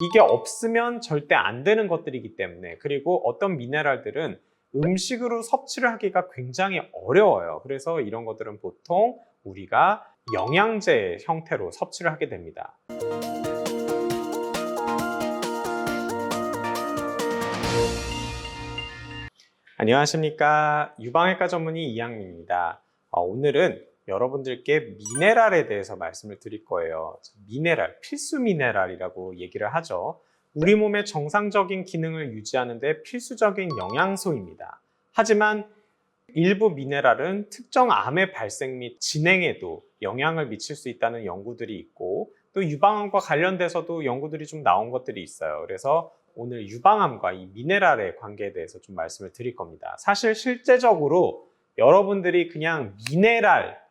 이게 없으면 절대 안 되는 것들이기 때문에, 그리고 어떤 미네랄들은 음식으로 섭취를 하기가 굉장히 어려워요. 그래서 이런 것들은 보통 우리가 영양제 형태로 섭취를 하게 됩니다. 안녕하십니까. 유방외과 전문의 이양민입니다. 오늘은 여러분들께 미네랄에 대해서 말씀을 드릴 거예요. 미네랄, 필수 미네랄이라고 얘기를 하죠. 우리 몸의 정상적인 기능을 유지하는 데 필수적인 영양소입니다. 하지만 일부 미네랄은 특정 암의 발생 및 진행에도 영향을 미칠 수 있다는 연구들이 있고, 또 유방암과 관련돼서도 연구들이 좀 나온 것들이 있어요. 그래서 오늘 유방암과 이 미네랄의 관계에 대해서 좀 말씀을 드릴 겁니다. 사실 실제적으로 여러분들이 그냥 미네랄,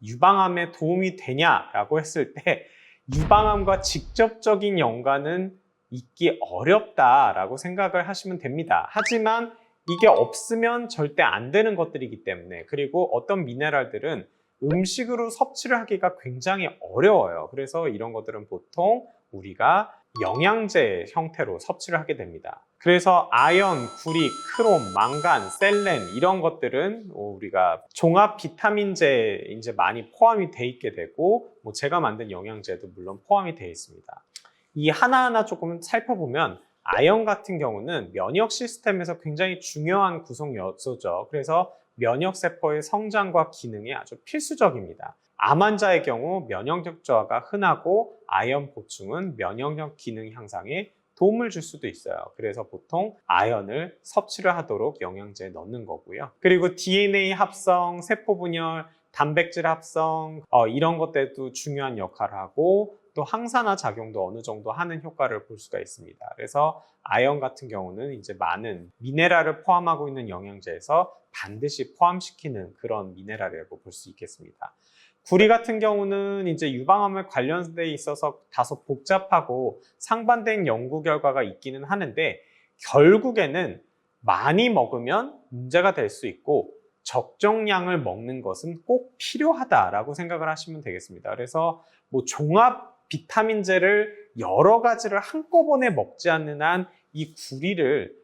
유방암에 도움이 되냐라고 했을 때 유방암과 직접적인 연관은 있기 어렵다라고 생각을 하시면 됩니다. 하지만 이게 없으면 절대 안 되는 것들이기 때문에, 그리고 어떤 미네랄들은 음식으로 섭취를 하기가 굉장히 어려워요. 그래서 이런 것들은 보통 우리가 영양제 형태로 섭취를 하게 됩니다. 그래서 아연, 구리, 크롬, 망간, 셀렌 이런 것들은 우리가 종합 비타민제에 이제 많이 포함이 돼 있게 되고, 제가 만든 영양제도 물론 포함이 되어 있습니다. 이 하나하나 조금 살펴보면, 아연 같은 경우는 면역 시스템에서 굉장히 중요한 구성 요소죠. 그래서 면역세포의 성장과 기능에 아주 필수적입니다. 암 환자의 경우 면역력 저하가 흔하고, 아연 보충은 면역력 기능 향상에 도움을 줄 수도 있어요. 그래서 보통 아연을 섭취를 하도록 영양제에 넣는 거고요. 그리고 DNA 합성, 세포 분열, 단백질 합성 이런 것들도 중요한 역할을 하고, 또 항산화 작용도 어느 정도 하는 효과를 볼 수가 있습니다. 그래서 아연 같은 경우는 이제 많은 미네랄을 포함하고 있는 영양제에서 반드시 포함시키는 그런 미네랄이라고 볼 수 있겠습니다. 구리 같은 경우는 이제 유방암에 관련돼 있어서 다소 복잡하고 상반된 연구 결과가 있기는 하는데, 결국에는 많이 먹으면 문제가 될 수 있고 적정량을 먹는 것은 꼭 필요하다라고 생각을 하시면 되겠습니다. 그래서 종합 비타민제를 여러 가지를 한꺼번에 먹지 않는 한 이 구리를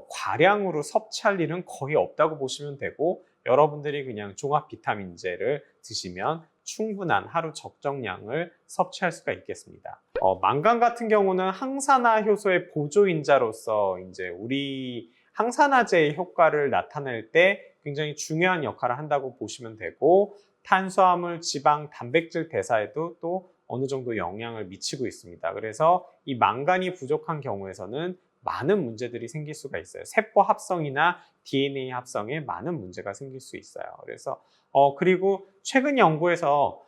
과량으로 섭취할 일은 거의 없다고 보시면 되고, 여러분들이 그냥 종합 비타민제를 드시면 충분한 하루 적정량을 섭취할 수가 있겠습니다. 망간 같은 경우는 항산화 효소의 보조인자로서 이제 우리 항산화제의 효과를 나타낼 때 굉장히 중요한 역할을 한다고 보시면 되고, 탄수화물, 지방, 단백질 대사에도 또 어느 정도 영향을 미치고 있습니다. 그래서 이 망간이 부족한 경우에서는 많은 문제들이 생길 수가 있어요. 세포 합성이나 DNA 합성에 많은 문제가 생길 수 있어요. 그래서 그리고 최근 연구에서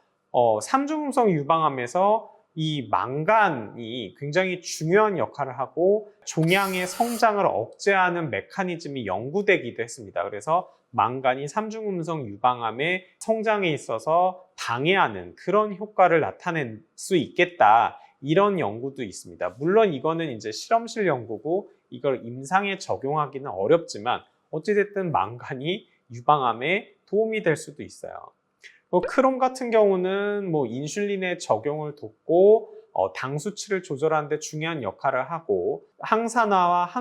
삼중음성 유방암에서 이 망간이 굉장히 중요한 역할을 하고 종양의 성장을 억제하는 메커니즘이 연구되기도 했습니다. 그래서 망간이 삼중음성 유방암의 성장에 있어서 방해하는 그런 효과를 나타낼 수 있겠다, 이런 연구도 있습니다. 물론 이거는 이제 실험실 연구고 이걸 임상에 적용하기는 어렵지만, 어찌됐든 망간이 유방암에 도움이 될 수도 있어요. 크롬 같은 경우는 인슐린의 적용을 돕고 당 수치를 조절하는 데 중요한 역할을 하고, 항산화와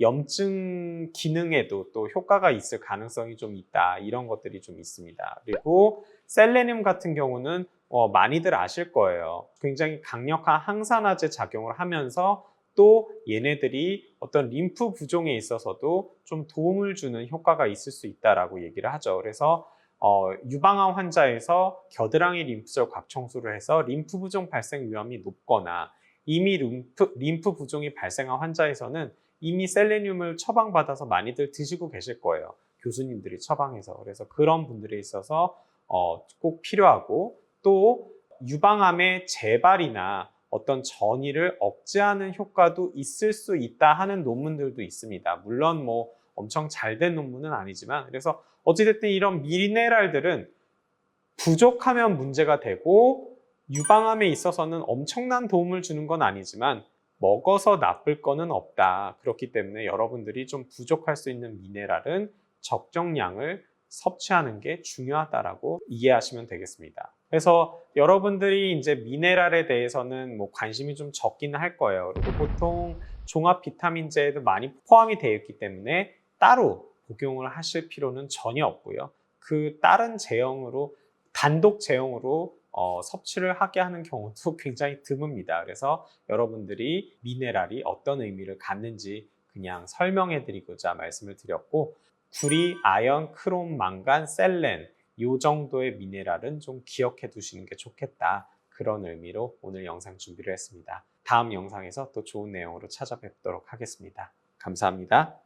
염증 기능에도 또 효과가 있을 가능성이 좀 있다, 이런 것들이 좀 있습니다. 그리고 셀레늄 같은 경우는 많이들 아실 거예요. 굉장히 강력한 항산화제 작용을 하면서 또 얘네들이 어떤 림프 부종에 있어서도 좀 도움을 주는 효과가 있을 수 있다라고 얘기를 하죠. 그래서 유방암 환자에서 겨드랑이 림프절 곽청소를 해서 림프 부종 발생 위험이 높거나, 이미 림프 부종이 발생한 환자에서는 이미 셀레늄을 처방받아서 많이들 드시고 계실 거예요. 교수님들이 처방해서. 그래서 그런 분들에 있어서 꼭 필요하고, 또 유방암의 재발이나 어떤 전이를 억제하는 효과도 있을 수 있다 하는 논문들도 있습니다. 물론 엄청 잘된 논문은 아니지만, 그래서 어찌됐든 이런 미네랄들은 부족하면 문제가 되고, 유방암에 있어서는 엄청난 도움을 주는 건 아니지만 먹어서 나쁠 거는 없다. 그렇기 때문에 여러분들이 좀 부족할 수 있는 미네랄은 적정량을 섭취하는 게 중요하다라고 이해하시면 되겠습니다. 그래서 여러분들이 이제 미네랄에 대해서는 뭐 관심이 좀 적기는 할 거예요. 그리고 보통 종합 비타민제에도 많이 포함이 되어 있기 때문에 따로 복용을 하실 필요는 전혀 없고요. 그 다른 제형으로 단독 제형으로 섭취를 하게 하는 경우도 굉장히 드뭅니다. 그래서 여러분들이 미네랄이 어떤 의미를 갖는지 그냥 설명해 드리고자 말씀을 드렸고, 구리, 아연, 크롬, 망간, 셀렌 이 정도의 미네랄은 좀 기억해 두시는 게 좋겠다. 그런 의미로 오늘 영상 준비를 했습니다. 다음 영상에서 또 좋은 내용으로 찾아뵙도록 하겠습니다. 감사합니다.